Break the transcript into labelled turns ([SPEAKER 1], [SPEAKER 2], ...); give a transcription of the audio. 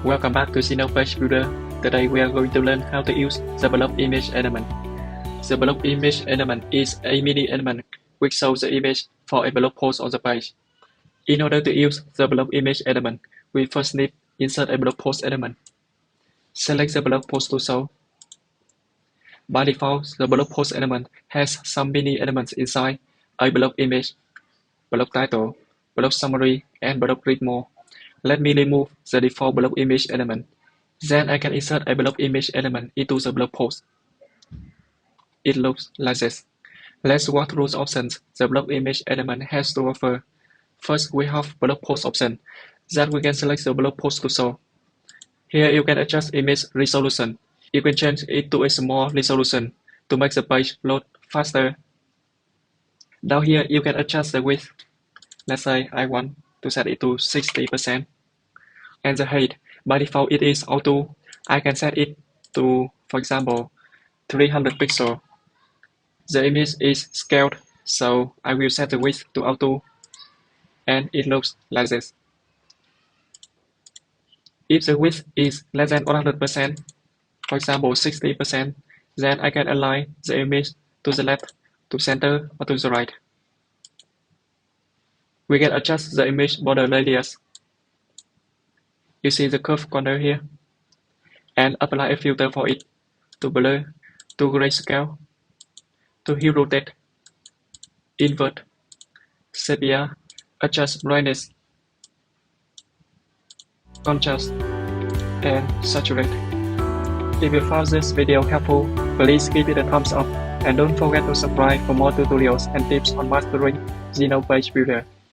[SPEAKER 1] Welcome back to Zeno Page Builder. Today we are going to learn how to use the block image element. The block image element is a mini element which shows the image for a blog post on the page. In order to use the block image element, we first need insert a blog post element. Select the blog post to show. By default, the blog post element has some mini elements inside a blog image, blog title, blog summary, and blog read more. Let me remove the default blog image element. Then I can insert a blog image element into the blog post. It looks like this. Let's walk through the options the blog image element has to offer. First, we have blog post option that we can select the blog post to show. Here you can adjust image resolution. You can change it to a small resolution to make the page load faster. Down here you can adjust the width. Let's say I want to set it to 60%. And the height, by default it is auto. I can set it to, for example, 300 pixels. The image is scaled, so I will set the width to auto, and it looks like this. If the width is less than 100%, for example 60%, then I can align the image to the left, to center, or to the right. We can adjust the image border radius. You see the curved corner here, and apply a filter for it, to blur, to grayscale, to hue rotate, invert, sepia, adjust brightness, contrast, and saturate. If you found this video helpful, please give it a thumbs up and don't forget to subscribe for more tutorials and tips on mastering Zeno Page Builder.